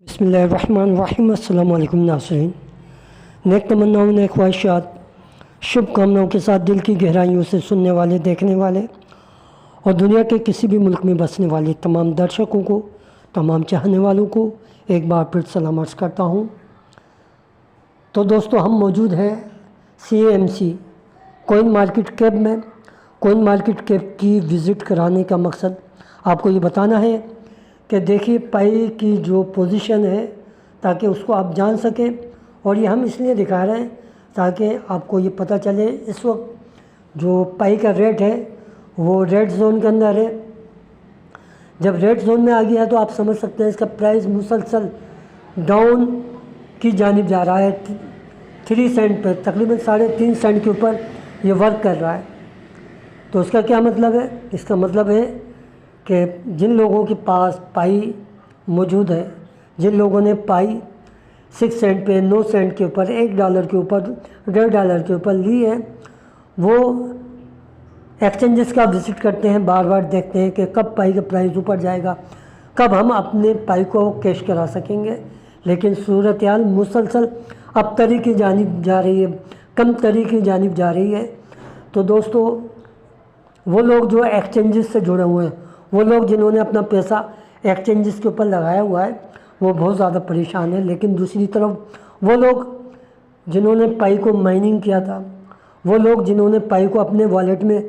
बिस्मिल्लाहिर्रहमानिर्रहीम। अस्सलाम वालेकुम नाज़रीन। नेक तमन्नाओं, नेक ख्वाहिशात, शुभकामनाओं के साथ दिल की गहराइयों से सुनने वाले, देखने वाले और दुनिया के किसी भी मुल्क में बसने वाले तमाम दर्शकों को, तमाम चाहने वालों को एक बार फिर सलाम अर्ज़ करता हूँ। तो दोस्तों, हम मौजूद हैं CAMC कॉइन मार्केट कैप में। कॉइन मार्केट कैप की विज़िट कराने का मकसद आपको ये बताना है कि देखिए पाई की जो पोजीशन है, ताकि उसको आप जान सकें। और ये हम इसलिए दिखा रहे हैं ताकि आपको ये पता चले इस वक्त जो पाई का रेट है वो रेड जोन के अंदर है। जब रेड जोन में आ गया है तो आप समझ सकते हैं इसका प्राइस मुसलसल डाउन की जानिब जा रहा है। 3 सेंट पर, तकरीबन 3.5 सेंट के ऊपर ये वर्क कर रहा है। तो उसका क्या मतलब है? इसका मतलब है कि जिन लोगों के पास पाई मौजूद है, जिन लोगों ने पाई 6 सेंट पे, 9 सेंट के ऊपर, $1 के ऊपर, $1.5 के ऊपर ली है, वो एक्सचेंजेस का विज़िट करते हैं, बार बार देखते हैं कि कब पाई का प्राइस ऊपर जाएगा, कब हम अपने पाई को कैश करा सकेंगे। लेकिन सूरत हाल मुसलसल अब तरी की जानिब जा रही है, कम तरी की जानिब जा रही है। तो दोस्तों, वो लोग जो एक्सचेंजेस से जुड़े हुए हैं, वो लोग जिन्होंने अपना पैसा एक्सचेंजेस के ऊपर लगाया हुआ है, वो बहुत ज़्यादा परेशान है। लेकिन दूसरी तरफ वो लोग जिन्होंने पाई को माइनिंग किया था, वो लोग जिन्होंने पाई को अपने वॉलेट में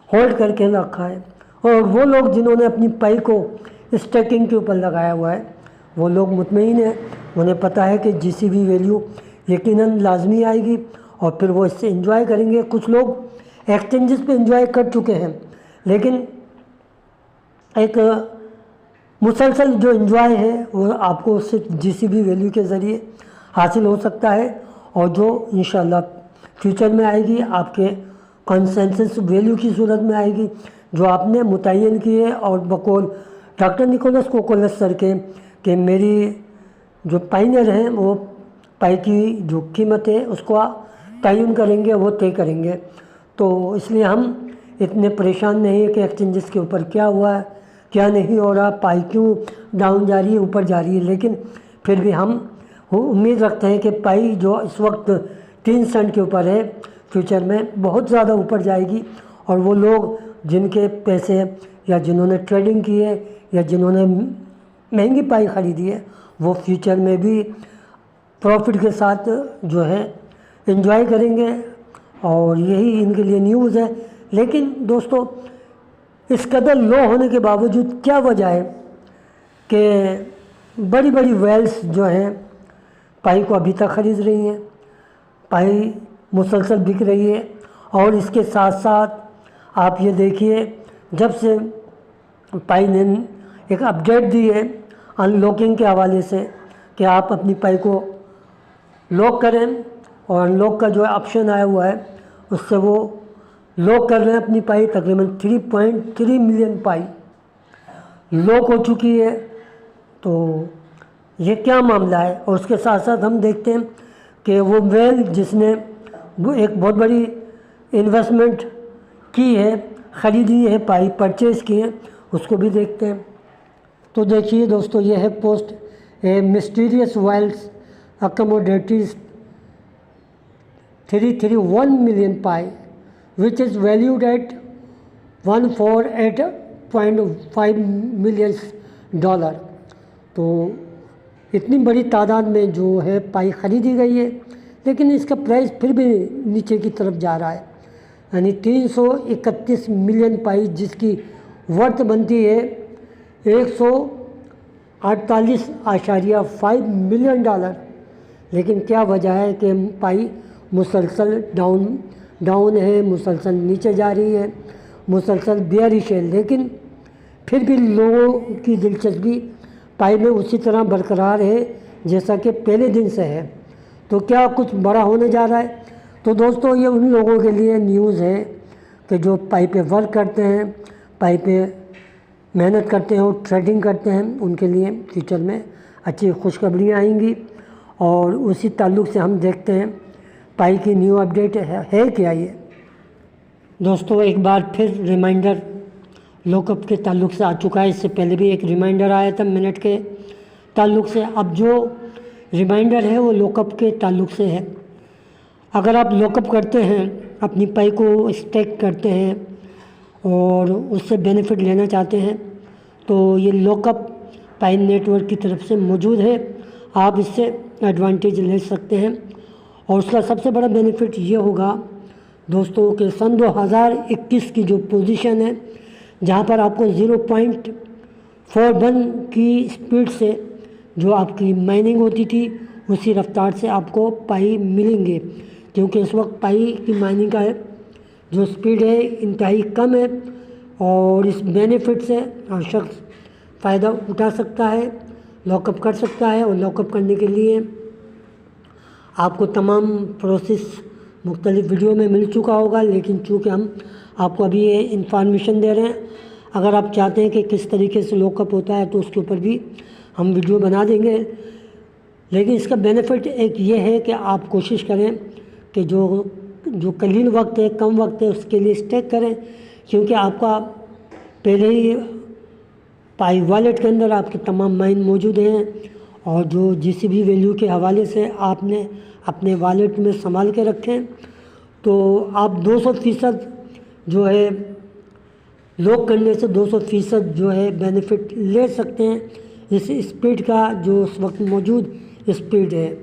होल्ड करके रखा है, और वो लोग जिन्होंने अपनी पाई को स्टैकिंग के ऊपर लगाया हुआ है, वो लोग मुतमईन हैं। उन्हें पता है कि GCB वैल्यू यकीनन लाजमी आएगी और फिर वो इससे एंजॉय करेंगे। कुछ लोग एक्सचेंजेस पे एंजॉय कर चुके हैं, लेकिन एक मुसलसल जो एंजॉय है वो आपको उससे GCB वैल्यू के ज़रिए हासिल हो सकता है, और जो इंशाल्लाह फ्यूचर में आएगी आपके कंसेंसस वैल्यू की सूरत में आएगी, जो आपने मुतय्यन की है। और बकौल डॉक्टर निकोलस कोकोलस सर के कि मेरी जो पाइनर हैं वो पाई की जो कीमत है उसको तयन करेंगे, वो तय करेंगे। तो इसलिए हम इतने परेशान नहीं है कि एक्सचेंजेस के ऊपर क्या हुआ है, क्या नहीं हो रहा, पाई क्यों डाउन जा रही है, ऊपर जा रही है। लेकिन फिर भी हम उम्मीद रखते हैं कि पाई जो इस वक्त 3 सेंट के ऊपर है, फ्यूचर में बहुत ज़्यादा ऊपर जाएगी। और वो लोग जिनके पैसे या जिन्होंने ट्रेडिंग की है या जिन्होंने महंगी पाई ख़रीदी है, वो फ्यूचर में भी प्रॉफिट के साथ जो है एंजॉय करेंगे, और यही इनके लिए न्यूज़ है। लेकिन दोस्तों, इस कदर लो होने के बावजूद क्या वजह है कि बड़ी बड़ी वेल्स जो हैं पाई को अभी तक ख़रीद रही हैं, पाई मुसलसल बिक रही है। और इसके साथ साथ आप ये देखिए, जब से पाई ने एक अपडेट दी है अनलॉकिंग के हवाले से कि आप अपनी पाई को लॉक करें, और अनलॉक का जो ऑप्शन आया हुआ है उससे वो लॉक कर रहे हैं अपनी पाई। तकरीबन 3.3 मिलियन पाई लॉक हो चुकी है। तो ये क्या मामला है? और उसके साथ साथ हम देखते हैं कि वो वेल जिसने वो एक बहुत बड़ी इन्वेस्टमेंट की है, ख़रीदी है पाई, परचेज़ की है, उसको भी देखते हैं। तो देखिए दोस्तों, ये है post, a mysterious whales accommodates 331 million Pi which is valued at $148.5 million. तो इतनी बड़ी तादाद में जो है पाई ख़रीदी गई है, लेकिन इसका प्राइस फिर भी नीचे की तरफ जा रहा है। यानी 331 मिलियन पाई, जिसकी वर्थ बनती है $148.5 मिलियन। लेकिन क्या वजह है कि पाई मुसलसल डाउन है, मुसलसल नीचे जा रही है, मुसलसल बेयरिश है। लेकिन फिर भी लोगों की दिलचस्पी पाई में उसी तरह बरकरार है जैसा कि पहले दिन से है। तो क्या कुछ बड़ा होने जा रहा है? तो दोस्तों, ये उन लोगों के लिए न्यूज़ है कि जो पाई पे वर्क करते हैं, पाई पे मेहनत करते हैं और ट्रेडिंग करते हैं, उनके लिए फ्यूचर में अच्छी खुशखबरियाँ आएंगी। और उसी ताल्लुक़ से हम देखते हैं पाई की न्यू अपडेट है क्या ये। दोस्तों, एक बार फिर रिमाइंडर लॉकअप के ताल्लुक़ से आ चुका है। इससे पहले भी एक रिमाइंडर आया था मिनट के ताल्लुक़ से। अब जो रिमाइंडर है वो लॉकअप के ताल्लुक़ से है। अगर आप लॉकअप करते हैं, अपनी पाई को स्टेक करते हैं और उससे बेनिफिट लेना चाहते हैं, तो ये लॉकअप पाई नेटवर्क की तरफ से मौजूद है। आप इससे एडवांटेज ले सकते हैं। और उसका सबसे बड़ा बेनिफिट ये होगा दोस्तों कि सन 2021 की जो पोजीशन है, जहाँ पर आपको 0.41 की स्पीड से जो आपकी माइनिंग होती थी, उसी रफ्तार से आपको पाई मिलेंगे। क्योंकि इस वक्त पाई की माइनिंग का जो स्पीड है इंतहाई कम है, और इस बेनिफिट से हर शख्स फ़ायदा उठा सकता है, लॉकअप कर सकता है। और लॉकअप करने के लिए आपको तमाम प्रोसेस मुख्तलिफ़ वीडियो में मिल चुका होगा, लेकिन चूँकि हम आपको अभी ये इंफॉर्मेशन दे रहे हैं, अगर आप चाहते हैं कि किस तरीके से लॉकअप होता है तो उसके ऊपर भी हम वीडियो बना देंगे। लेकिन इसका बेनिफिट एक ये है कि आप कोशिश करें कि जो कलील वक्त है, कम वक्त है, उसके लिए स्टेक करें। क्योंकि आपका पहले ही पाई वॉलेट के अंदर आपके तमाम माइन मौजूद हैं, और जो जीसीबी वैल्यू के हवाले से आपने अपने वॉलेट में संभाल के रखें, तो आप 200% जो है लॉक करने से 200% जो है बेनिफिट ले सकते हैं इस स्पीड का, जो उस वक्त मौजूद स्पीड है।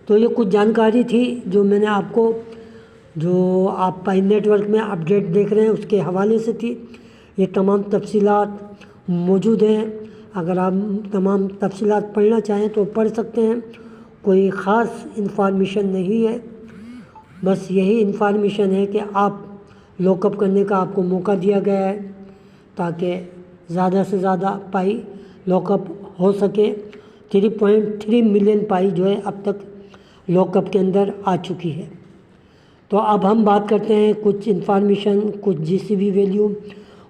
तो ये कुछ जानकारी थी जो मैंने आपको, जो आप पाई नेटवर्क में अपडेट देख रहे हैं उसके हवाले से थी। ये तमाम तफसीलात मौजूद हैं। अगर आप तमाम तफसीलात पढ़ना चाहें तो पढ़ सकते हैं। कोई ख़ास इन्फॉर्मेशन नहीं है, बस यही इन्फॉर्मेशन है कि आप लॉकअप करने का आपको मौका दिया गया है ताकि ज़्यादा से ज़्यादा पाई लॉकअप हो सके। 3.3 मिलियन पाई जो है अब तक लॉकअप के अंदर आ चुकी है। तो अब हम बात करते हैं कुछ इन्फॉर्मेशन, कुछ जीसीबी वैल्यू,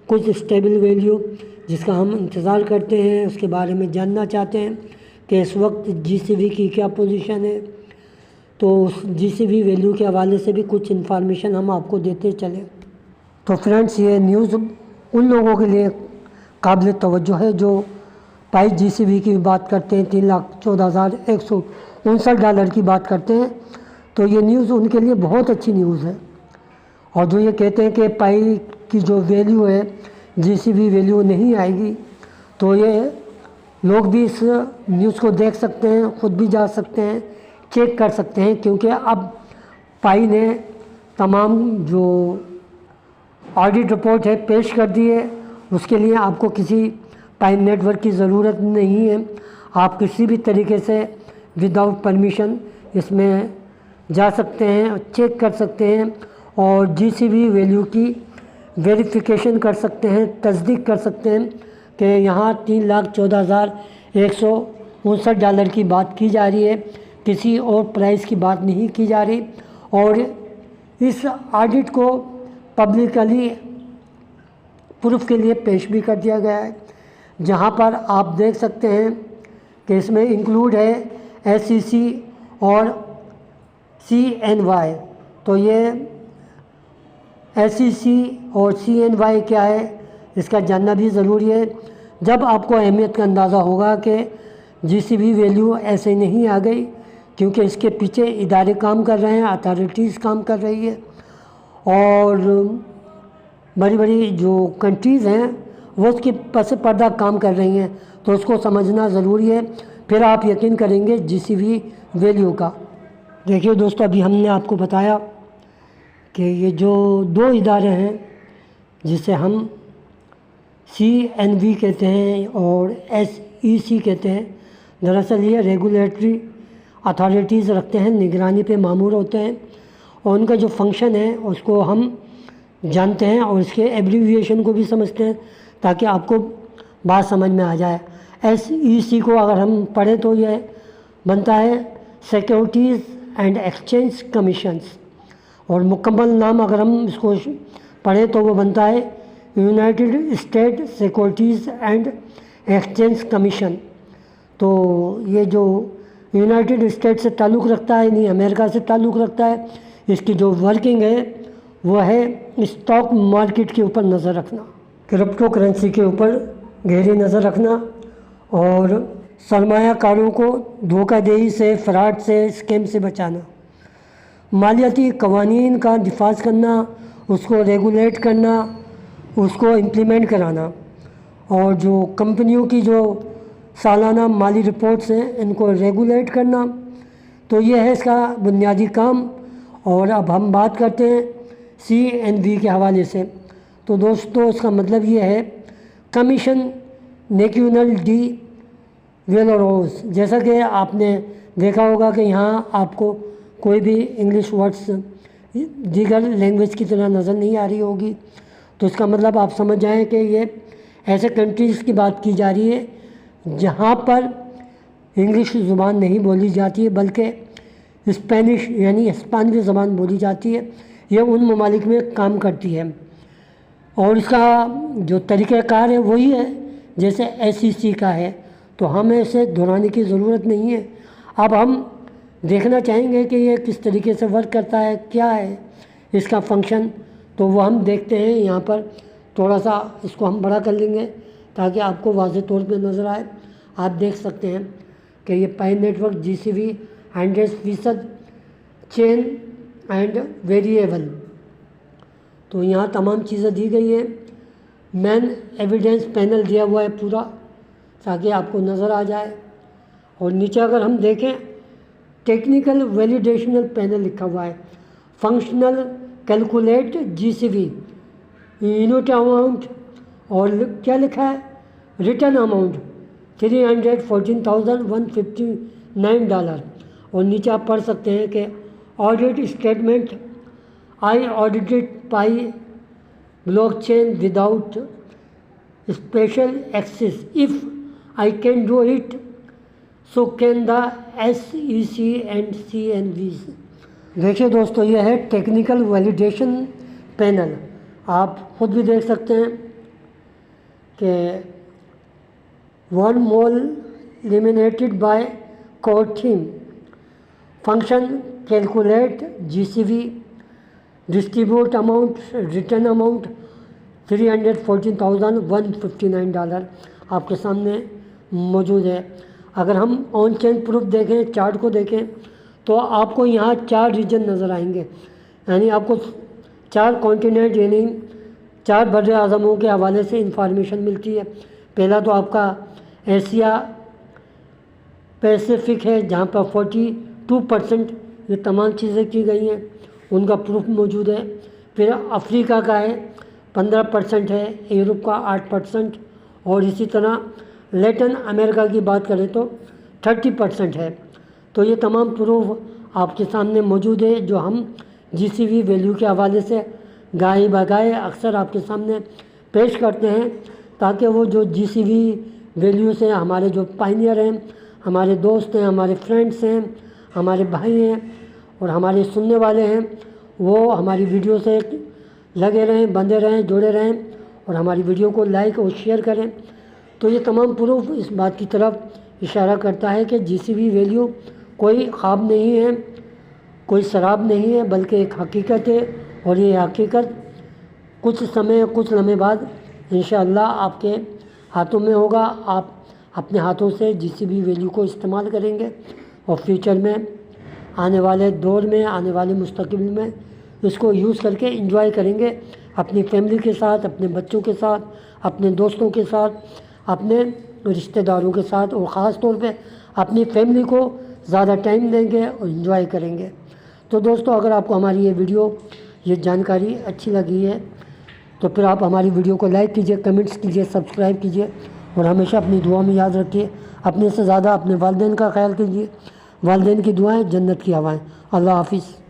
कुछ स्टेबल वैल्यू जिसका हम इंतज़ार करते हैं, उसके बारे में जानना चाहते हैं कि इस वक्त जीसीबी की क्या पोजीशन है। तो उस जीसीबी वैल्यू के हवाले से भी कुछ इन्फॉर्मेशन हम आपको देते चलें। तो फ्रेंड्स, ये न्यूज़ उन लोगों के लिए काबिल तवज्जो है जो पाई जीसीबी की बात करते हैं, $3,14,159 की बात करते हैं। तो ये न्यूज़ उनके लिए बहुत अच्छी न्यूज़ है। और जो ये कहते हैं कि पाई की जो वैल्यू है जीसीबी वैल्यू नहीं आएगी, तो ये लोग भी इस न्यूज़ को देख सकते हैं, ख़ुद भी जा सकते हैं, चेक कर सकते हैं। क्योंकि अब पाई ने तमाम जो ऑडिट रिपोर्ट है पेश कर दी है। उसके लिए आपको किसी पाई नेटवर्क की ज़रूरत नहीं है। आप किसी भी तरीके से विदाउट परमिशन इसमें जा सकते हैं, चेक कर सकते हैं और जीसीबी वैल्यू की वेरिफिकेशन कर सकते हैं, तस्दीक कर सकते हैं कि यहाँ $3,14,159 की बात की जा रही है, किसी और प्राइस की बात नहीं की जा रही। और इस ऑडिट को पब्लिकली प्रूफ के लिए पेश भी कर दिया गया है, जहाँ पर आप देख सकते हैं कि इसमें इंक्लूड है SEC और CNY। तो ये SEC और CNY क्या है इसका जानना भी ज़रूरी है। जब आपको अहमियत का अंदाज़ा होगा कि जीसीबी वैल्यू ऐसे नहीं आ गई, क्योंकि इसके पीछे इदारे काम कर रहे हैं, अथॉरिटीज़ काम कर रही है, और बड़ी बड़ी जो कंट्रीज़ हैं वो उसके पस पर्दा काम कर रही हैं। तो उसको समझना ज़रूरी है, फिर आप यकीन करेंगे जीसीबी वैल्यू का। देखिए दोस्तों, अभी हमने आपको बताया कि ये जो दो इदारे हैं जिसे हम CNV कहते हैं और SEC कहते हैं, दरअसल ये रेगुलेटरी अथॉरिटीज़ रखते हैं, निगरानी पे मामूर होते हैं, और उनका जो फंक्शन है उसको हम जानते हैं और इसके एब्रीविएशन को भी समझते हैं ताकि आपको बात समझ में आ जाए। SEC को अगर हम पढ़ें तो ये बनता है सिक्योरिटीज़ एंड एक्सचेंज कमीशंस, और मुकम्मल नाम अगर हम इसको पढ़ें तो वो बनता है United state securities and exchange commission. तो ये जो यूनाइटेड स्टेट से ताल्लुक़ रखता है, नहीं अमेरिका से ताल्लुक़ रखता है, इसकी जो वर्किंग है वो है स्टॉक मार्केट के ऊपर नज़र रखना, क्रिप्टो करेंसी के ऊपर गहरी नज़र रखना और सरमायाकारों को धोखाधड़ी से, फ्रॉड से, स्कैम से बचाना, मालियाती कवानीन का दिफाज करना, उसको रेगुलेट करना, उसको इम्प्लीमेंट कराना, और जो कंपनियों की जो सालाना माली रिपोर्ट्स हैं इनको रेगुलेट करना। तो ये है इसका बुनियादी काम। और अब हम बात करते हैं CNV के हवाले से। तो दोस्तों इसका मतलब ये है कमीशन नेशनल डी वेलोरोस। जैसा कि आपने देखा होगा कि यहाँ आपको कोई भी इंग्लिश वर्ड्स दीगर लैंग्वेज की तरह नज़र नहीं आ रही होगी। तो इसका मतलब आप समझ जाएं कि ये ऐसे कंट्रीज़ की बात की जा रही है जहाँ पर इंग्लिश ज़ुबान नहीं बोली जाती है बल्कि स्पेनिश यानी हिस्पानिक ज़बान बोली जाती है। ये उन ममालिक में काम करती है और इसका जो तरीक़ाकार है वही है जैसे SEC का है। तो हमें इसे दोहराने की ज़रूरत नहीं है। अब हम देखना चाहेंगे कि ये किस तरीके से वर्क करता है, क्या है इसका फंक्शन। तो वो हम देखते हैं। यहाँ पर थोड़ा सा इसको हम बड़ा कर लेंगे ताकि आपको वाज़ेह तौर पे नज़र आए। आप देख सकते हैं कि ये Pi network GCV 100% chain and variable. तो यहाँ तमाम चीज़ें दी गई है। मेन एविडेंस पैनल दिया हुआ है पूरा ताकि आपको नज़र आ जाए। और नीचे अगर हम देखें टेक्निकल वैलिडेशनल पैनल लिखा हुआ है। Functional calculate GCV unit amount और क्या लिखा है रिटर्न अमाउंट $314,159। और नीचे आप पढ़ सकते हैं कि audit statement I audited by blockchain without special access if I can do it so can the SEC and CNVs। देखिए दोस्तों ये है टेक्निकल वैलिडेशन पैनल। आप खुद भी देख सकते हैं कि one mole eliminated by core theme function calculate GCV distribute amount return amount $314,159 आपके सामने मौजूद है। अगर हम ऑन चेन प्रूफ देखें, चार्ट को देखें तो आपको यहाँ 4 रीजन नज़र आएंगे। यानी आपको 4 कॉन्टिनेंट यानी 4 बर्रे आज़मों के हवाले से इंफॉर्मेशन मिलती है। पहला तो आपका एशिया पैसिफिक है जहाँ पर 42% ये तमाम चीज़ें की गई हैं, उनका प्रूफ मौजूद है। फिर अफ्रीका का है 15% है, यूरोप का 8% और इसी तरह लैटिन अमेरिका की बात करें तो 30% है। तो ये तमाम प्रूफ आपके सामने मौजूद है जो हम GCV वैल्यू के हवाले से गाए बगाए अक्सर आपके सामने पेश करते हैं ताकि वो जो GCV वैल्यू से हमारे जो पायनियर हैं, हमारे दोस्त हैं, हमारे फ्रेंड्स हैं, हमारे भाई हैं और हमारे सुनने वाले हैं, वो हमारी वीडियो से लगे रहें, बंधे रहें, जुड़े रहें और हमारी वीडियो को लाइक और शेयर करें। तो ये तमाम प्रूफ इस बात की तरफ इशारा करता है कि GCV वैल्यू कोई ख्वाब नहीं है, कोई शराब नहीं है, बल्कि एक हकीकत है। और ये हकीकत कुछ समय, कुछ लम्हे बाद इंशाअल्लाह आपके हाथों में होगा। आप अपने हाथों से GCV वैल्यू को इस्तेमाल करेंगे और फ्यूचर में आने वाले दौर में, आने वाले मुस्तकबिल में इसको यूज़ करके एंजॉय करेंगे अपनी फैमिली के साथ, अपने बच्चों के साथ, अपने दोस्तों के साथ, अपने रिश्तेदारों के साथ और ख़ास तौर पे अपनी फैमिली को ज़्यादा टाइम देंगे और एंजॉय करेंगे। तो दोस्तों अगर आपको हमारी ये वीडियो, ये जानकारी अच्छी लगी है तो फिर आप हमारी वीडियो को लाइक कीजिए, कमेंट्स कीजिए, सब्सक्राइब कीजिए और हमेशा अपनी दुआ में याद रखिए। अपने से ज़्यादा अपने वालिदैन का ख्याल कीजिए। वालिदैन की दुआएं जन्नत की हवाएं। अल्लाह हाफिज़।